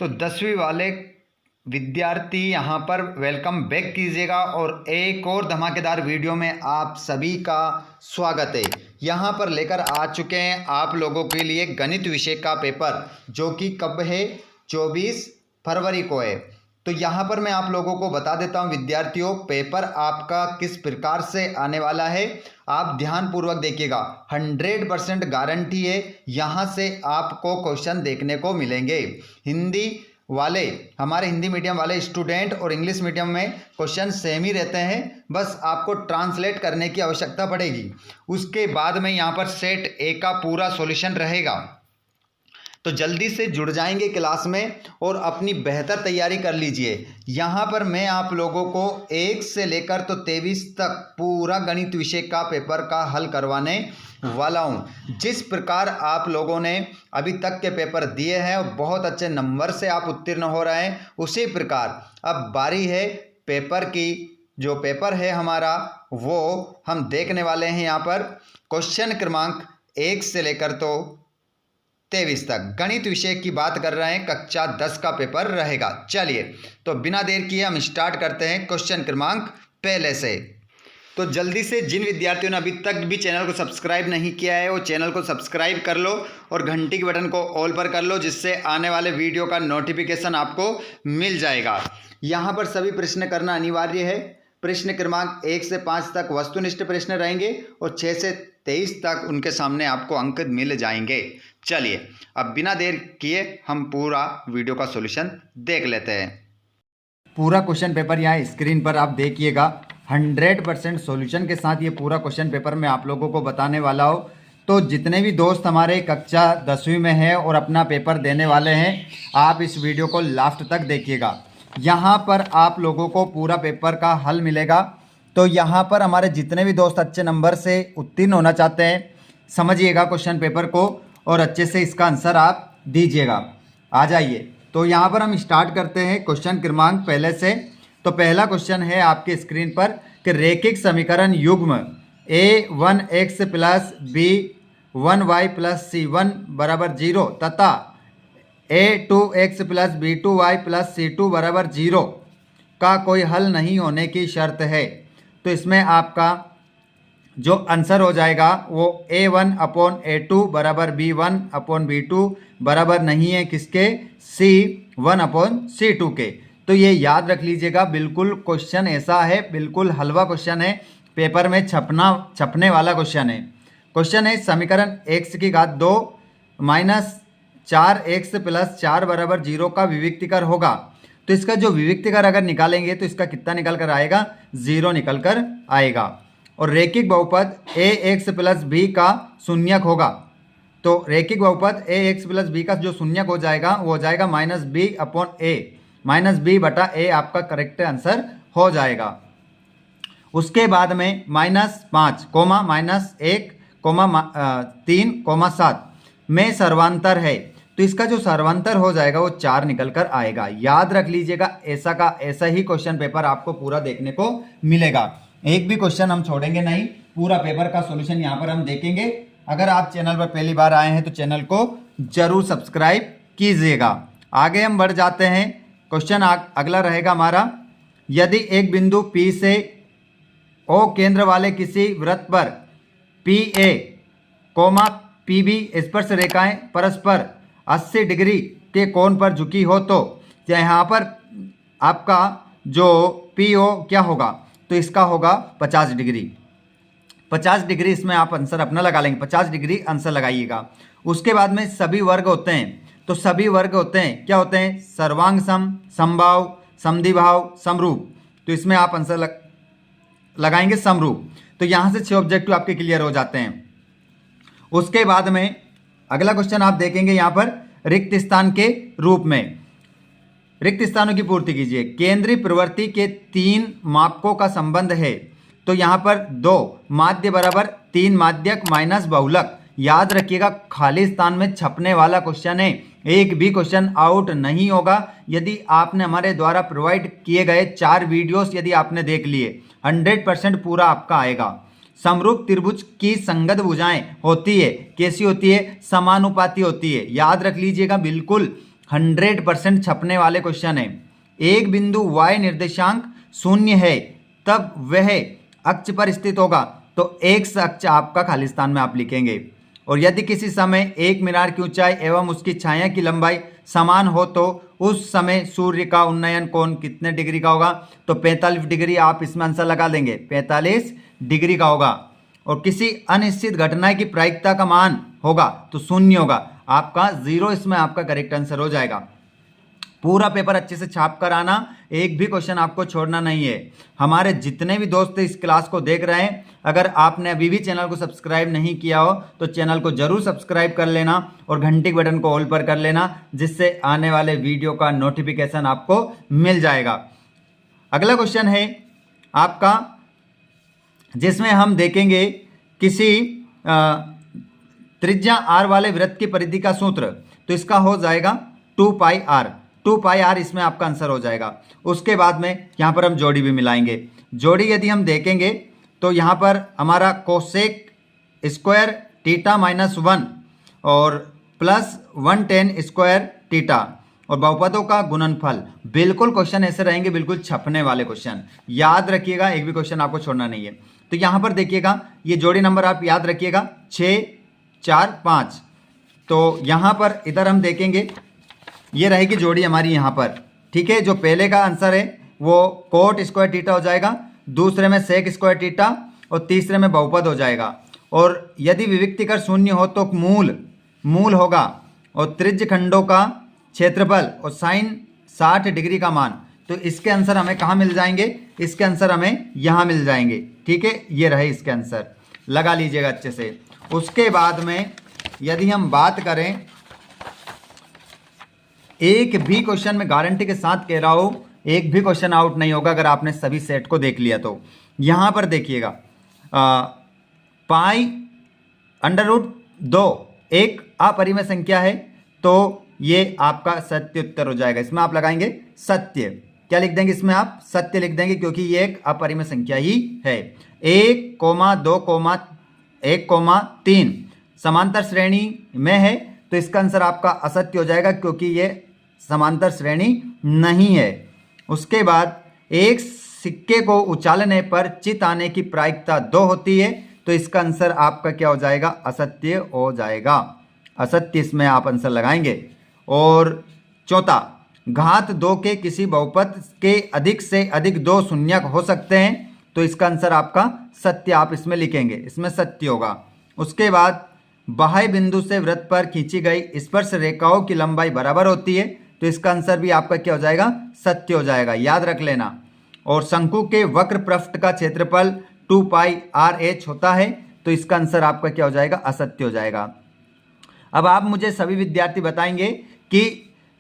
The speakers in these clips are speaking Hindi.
तो 10वीं वाले विद्यार्थी यहाँ पर वेलकम बैक कीजिएगा और एक और धमाकेदार वीडियो में आप सभी का स्वागत है। यहाँ पर लेकर आ चुके हैं आप लोगों के लिए गणित विषय का पेपर, जो कि कब है, 24 फरवरी को है। तो यहाँ पर मैं आप लोगों को बता देता हूँ विद्यार्थियों, पेपर आपका किस प्रकार से आने वाला है, आप ध्यानपूर्वक देखिएगा। 100% गारंटी है, यहाँ से आपको क्वेश्चन देखने को मिलेंगे। हिंदी वाले, हमारे हिंदी मीडियम वाले स्टूडेंट और इंग्लिश मीडियम में क्वेश्चन सेम ही रहते हैं, बस आपको ट्रांसलेट करने की आवश्यकता पड़ेगी। उसके बाद में यहाँ पर सेट ए का पूरा सॉल्यूशन रहेगा। तो जल्दी से जुड़ जाएंगे क्लास में और अपनी बेहतर तैयारी कर लीजिए। यहाँ पर मैं आप लोगों को 1 से लेकर तो 23 तक पूरा गणित विषय का पेपर का हल करवाने वाला हूँ। जिस प्रकार आप लोगों ने अभी तक के पेपर दिए हैं और बहुत अच्छे नंबर से आप उत्तीर्ण हो रहे हैं, उसी प्रकार अब बारी है पेपर की। जो पेपर है हमारा वो हम देखने वाले हैं। यहाँ पर क्वेश्चन क्रमांक 1 से लेकर तो 23 तक गणित विषय की बात कर रहे हैं, कक्षा 10 का पेपर रहेगा। चलिए तो बिना देर किए हम स्टार्ट करते हैं क्वेश्चन क्रमांक पहले से। तो जल्दी से जिन विद्यार्थियों ने अभी तक भी चैनल को सब्सक्राइब नहीं किया है वो चैनल को सब्सक्राइब कर लो और घंटी के बटन को ऑल पर कर लो, जिससे आने वाले वीडियो का नोटिफिकेशन आपको मिल जाएगा। यहाँ पर सभी प्रश्न करना अनिवार्य है। प्रश्न क्रमांक 1 से 5 तक वस्तुनिष्ठ प्रश्न रहेंगे और 6 से 23 तक उनके सामने आपको अंक मिल जाएंगे। चलिए अब बिना देर किए हम पूरा वीडियो का सॉल्यूशन देख लेते हैं। पूरा क्वेश्चन पेपर यहाँ स्क्रीन पर आप देखिएगा। 100% सॉल्यूशन के साथ ये पूरा क्वेश्चन पेपर मैं आप लोगों को बताने वाला हूँ। तो जितने भी दोस्त हमारे कक्षा 10वीं में हैं और अपना पेपर देने वाले हैं, आप इस वीडियो को लास्ट तक देखिएगा। यहाँ पर आप लोगों को पूरा पेपर का हल मिलेगा। तो यहाँ पर हमारे जितने भी दोस्त अच्छे नंबर से उत्तीर्ण होना चाहते हैं, समझिएगा क्वेश्चन पेपर को और अच्छे से इसका आंसर आप दीजिएगा। आ जाइए, तो यहाँ पर हम स्टार्ट करते हैं क्वेश्चन क्रमांक पहले से। तो पहला क्वेश्चन है आपके स्क्रीन पर कि रेखिक समीकरण युग्म a1x plus b1y plus c1 बराबर 0 तथा a2x plus b2y plus c2 बराबर 0 का कोई हल नहीं होने की शर्त है। तो इसमें आपका जो आंसर हो जाएगा वो a1 अपॉन a2 बराबर b1 अपॉन b2 बराबर नहीं है किसके, c1 अपॉन c2 के। तो ये याद रख लीजिएगा, बिल्कुल क्वेश्चन ऐसा है, बिल्कुल हलवा क्वेश्चन है, पेपर में छपने वाला क्वेश्चन है। क्वेश्चन है समीकरण x की घात 2 माइनस 4x प्लस 4 बराबर 0 का विविक्तिकर होगा। तो इसका जो विविक्तिकर अगर निकालेंगे तो इसका कितना निकल कर आएगा, 0 निकल कर आएगा। और रेखिक बहुपद ax प्लस b का शून्यक होगा। तो रेखिक बहुपद ax प्लस b का जो शून्यक हो जाएगा वो हो जाएगा minus b upon a, minus b बटा a आपका करेक्ट आंसर हो जाएगा। उसके बाद में -5 कोमा -1 कोमा 3 कोमा 7 में सर्वांतर है। तो इसका जो सर्वांतर हो जाएगा वो 4 निकल कर आएगा। याद रख लीजिएगा, ऐसा का ऐसा ही क्वेश्चन पेपर आपको पूरा देखने को मिलेगा। एक भी क्वेश्चन हम छोड़ेंगे नहीं, पूरा पेपर का सॉल्यूशन यहाँ पर हम देखेंगे। अगर आप चैनल पर पहली बार आए हैं तो चैनल को जरूर सब्सक्राइब कीजिएगा। आगे हम बढ़ जाते हैं। क्वेश्चन अगला रहेगा हमारा, यदि एक बिंदु P से O केंद्र वाले किसी वृत्त पर PA कोमा PB स्पर्श रेखाएं परस्पर 80 डिग्री के कोण पर झुकी हो तो यहाँ पर आपका जो PO क्या होगा, तो इसका होगा 50 डिग्री। 50 डिग्री इसमें आप आंसर अपना लगा लेंगे, 50 डिग्री आंसर लगाइएगा। उसके बाद में सभी वर्ग होते हैं। तो सभी वर्ग होते हैं, क्या होते हैं, सर्वांग सम, समबाहु, समद्विबाहु, समरूप। तो इसमें आप आंसर लगाएंगे समरूप। तो यहाँ से 6 ऑब्जेक्टिव आपके क्लियर हो जाते हैं। उसके बाद में अगला क्वेश्चन आप देखेंगे यहाँ पर, रिक्त स्थान के रूप में रिक्त स्थानों की पूर्ति कीजिए। केंद्रीय प्रवृत्ति के 3 मापकों का संबंध है। तो यहाँ पर 2 माध्य बराबर 3 माध्यक माइनस बहुलक। याद रखिएगा, खाली स्थान में छपने वाला क्वेश्चन है, एक भी क्वेश्चन आउट नहीं होगा। यदि आपने हमारे द्वारा प्रोवाइड किए गए 4 वीडियोस यदि आपने देख लिए, 100% पूरा आपका आएगा। समरूप त्रिभुज की संगत भुजाएं होती है, कैसी होती है, समानुपाती होती है। याद रख लीजिएगा, बिल्कुल 100% छपने वाले क्वेश्चन है। एक बिंदु y निर्देशांक 0 है तब वह अक्ष पर स्थित होगा, तो x अक्ष आपका खालिस्तान में आप लिखेंगे। और यदि किसी समय एक मीनार की ऊंचाई एवं उसकी छाया की लंबाई समान हो तो उस समय सूर्य का उन्नयन कोण कितने डिग्री का होगा, तो 45 डिग्री आप इसमें आंसर लगा देंगे, 45 डिग्री का होगा। और किसी अनिश्चित घटना की प्रायिकता का मान होगा तो 0 होगा, आपका 0 इसमें आपका करेक्ट आंसर हो जाएगा। पूरा पेपर अच्छे से छाप कर आना, एक भी क्वेश्चन आपको छोड़ना नहीं है। हमारे जितने भी दोस्त इस क्लास को देख रहे हैं, अगर आपने अभी भी चैनल को सब्सक्राइब नहीं किया हो तो चैनल को जरूर सब्सक्राइब कर लेना और घंटी के बटन को ऑल पर कर लेना, जिससे आने वाले वीडियो का नोटिफिकेशन आपको मिल जाएगा। अगला क्वेश्चन है आपका, जिसमें हम देखेंगे किसी त्रिज्या r वाले वृत्त की परिधि का सूत्र, तो इसका हो जाएगा 2πr। 2πr इसमें आपका आंसर हो जाएगा। उसके बाद में यहाँ पर हम जोड़ी भी मिलाएंगे। जोड़ी यदि हम देखेंगे तो यहाँ पर हमारा कोसेक स्क्वायर थीटा -1 और प्लस 1tan स्क्वायर थीटा और बहुपदों का गुणनफल। बिल्कुल क्वेश्चन ऐसे रहेंगे, बिल्कुल छपने वाले क्वेश्चन, याद रखिएगा, एक भी क्वेश्चन आपको छोड़ना नहीं है। तो यहाँ पर देखिएगा, ये जोड़ी नंबर आप याद रखिएगा 6, 4, 5। तो यहाँ पर इधर हम देखेंगे, ये रहेगी जोड़ी हमारी यहाँ पर, ठीक है। जो पहले का आंसर है वो कोट स्क्वायर थीटा हो जाएगा, दूसरे में सेक स्क्वायर थीटा और तीसरे में बहुपद हो जाएगा। और यदि विविक्तिकर 0 हो तो मूल होगा और त्रिज्य खंडों का क्षेत्रफल और साइन 60 डिग्री का मान। तो इसके आंसर हमें कहाँ मिल जाएंगे, इसके आंसर हमें यहाँ मिल जाएंगे, ठीक है। ये रहे इसके आंसर, लगा लीजिएगा अच्छे से। उसके बाद में यदि हम बात करें, एक भी क्वेश्चन में गारंटी के साथ कह रहा हूं, एक भी क्वेश्चन आउट नहीं होगा अगर आपने सभी सेट को देख लिया तो। यहां पर देखिएगा पाई √2 एक अपरिमेय संख्या है, तो ये आपका सत्य उत्तर हो जाएगा। इसमें आप लगाएंगे सत्य, क्या लिख देंगे इसमें आप, सत्य लिख देंगे, क्योंकि ये एक अपरिमेय संख्या ही है। 1, 2, 1, 3 समांतर श्रेणी में है, तो इसका आंसर आपका असत्य हो जाएगा, क्योंकि ये समांतर श्रेणी नहीं है। उसके बाद एक सिक्के को उछालने पर चित आने की प्रायिकता 2 होती है, तो इसका आंसर आपका क्या हो जाएगा, असत्य हो जाएगा, असत्य इसमें आप आंसर लगाएंगे। और चौथा, घात 2 के किसी बहुपद के अधिक से अधिक 2 शून्यक हो सकते हैं, तो इसका आंसर आपका सत्य आप इसमें लिखेंगे, इसमें सत्य होगा। उसके बाद बाह्य बिंदु से वृत्त पर खींची गई स्पर्श रेखाओं की लंबाई बराबर होती है, तो इसका आंसर भी आपका क्या हो जाएगा, सत्य हो जाएगा, याद रख लेना। और शंकु के वक्र पृष्ठ का क्षेत्रफल 2πrh होता है, तो इसका आंसर आपका क्या हो जाएगा, असत्य हो जाएगा। अब आप मुझे सभी विद्यार्थी बताएंगे कि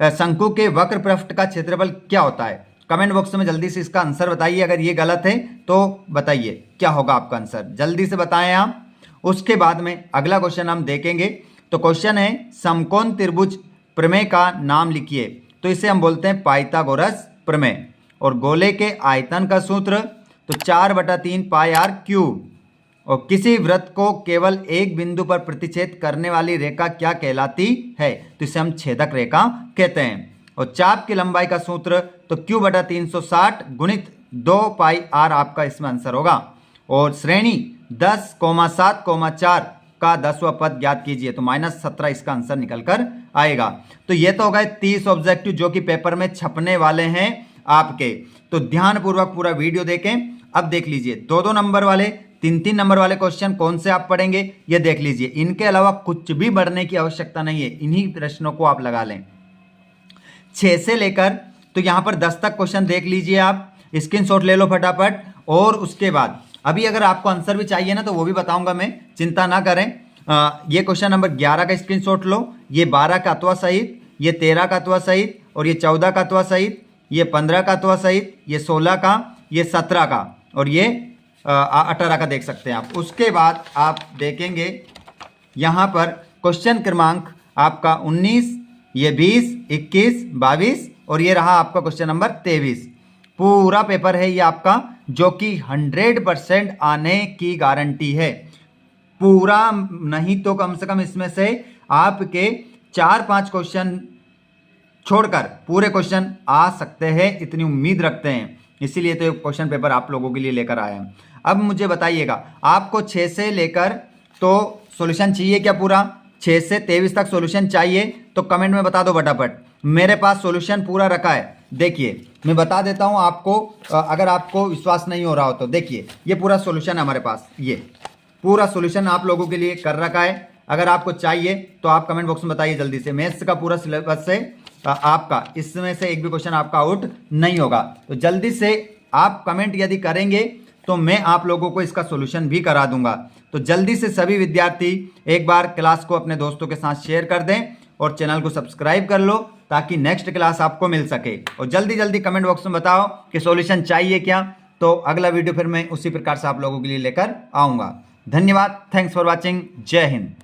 शंकु के वक्र पृष्ठ का क्षेत्रफल क्या होता है। कमेंट बॉक्स में जल्दी से इसका आंसर बताइए, अगर ये गलत है तो बताइए क्या होगा आपका आंसर, जल्दी से बताएं आप। उसके बाद में अगला क्वेश्चन हम देखेंगे। तो क्वेश्चन है समकोण त्रिभुज प्रमेय का नाम लिखिए, तो इसे हम बोलते हैं पाइथागोरस प्रमेय। और गोले के आयतन का सूत्र, तो 4/3πr³। और किसी वृत्त को केवल एक बिंदु पर प्रतिच्छेद करने वाली रेखा क्या कहलाती है, तो इसे हम छेदक रेखा कहते हैं। और चाप की लंबाई का सूत्र, तो q/360 गुणित 2πr आपका इसमें आंसर होगा। और श्रेणी 10,7,4 का 10वां पद ज्ञात कीजिए, तो -17 इसका आंसर निकल कर आएगा। तो ये तो हो गए 30 ऑब्जेक्टिव जो कि पेपर में छपने वाले हैं आपके। तो ध्यानपूर्वक पूरा वीडियो देखें। अब देख लीजिए 2-2 नंबर वाले, 3-3 नंबर वाले क्वेश्चन कौन से आप पढ़ेंगे ये देख लीजिए। इनके अलावा कुछ भी बढ़ने की आवश्यकता नहीं है, इन्हीं प्रश्नों को आप लगा लें 6 से लेकर, तो यहाँ पर 10 तक क्वेश्चन देख लीजिए आप, स्क्रीनशॉट ले लो फटाफट। और उसके बाद अभी अगर आपको आंसर भी चाहिए ना तो वो भी बताऊंगा मैं, चिंता ना करें। ये क्वेश्चन नंबर 11 का स्क्रीनशॉट लो, ये 12 का अथवा सहित, ये 13 का अथवा सहित, और ये 14 का अथवा सहित, ये 15 का अथवा सहित, ये 16 का, ये 17 का, और ये 18 का देख सकते हैं आप। उसके बाद आप देखेंगे यहाँ पर क्वेश्चन क्रमांक आपका 19, ये 20, 21, 22 और ये रहा आपका क्वेश्चन नंबर 23। पूरा पेपर है ये आपका, जो कि 100% आने की गारंटी है। पूरा नहीं तो कम से कम इसमें से आपके 4-5 क्वेश्चन छोड़कर पूरे क्वेश्चन आ सकते हैं, इतनी उम्मीद रखते हैं, इसीलिए तो क्वेश्चन पेपर आप लोगों के लिए लेकर आए हैं। अब मुझे बताइएगा, आपको 6 से लेकर तो सॉल्यूशन चाहिए क्या? पूरा 6 से 23 तक सॉल्यूशन चाहिए तो कमेंट में बता दो फटाफट। मेरे पास सॉल्यूशन पूरा रखा है। देखिए मैं बता देता हूं आपको, अगर आपको विश्वास नहीं हो रहा हो तो देखिए, ये पूरा सॉल्यूशन है हमारे पास, ये पूरा सॉल्यूशन आप लोगों के लिए कर रखा है। अगर आपको चाहिए तो आप कमेंट बॉक्स में बताइए जल्दी से। मैथ्स का पूरा सिलेबस से आपका इसमें से एक भी क्वेश्चन आपका आउट नहीं होगा, तो जल्दी से आप कमेंट यदि करेंगे तो मैं आप लोगों को इसका सॉल्यूशन भी करा दूंगा। तो जल्दी से सभी विद्यार्थी एक बार क्लास को अपने दोस्तों के साथ शेयर कर दें और चैनल को सब्सक्राइब कर लो ताकि नेक्स्ट क्लास आपको मिल सके। और जल्दी जल्दी कमेंट बॉक्स में बताओ कि सॉल्यूशन चाहिए क्या, तो अगला वीडियो फिर मैं उसी प्रकार से आप लोगों के लिए लेकर आऊँगा। धन्यवाद, थैंक्स फॉर वॉचिंग, जय हिंद।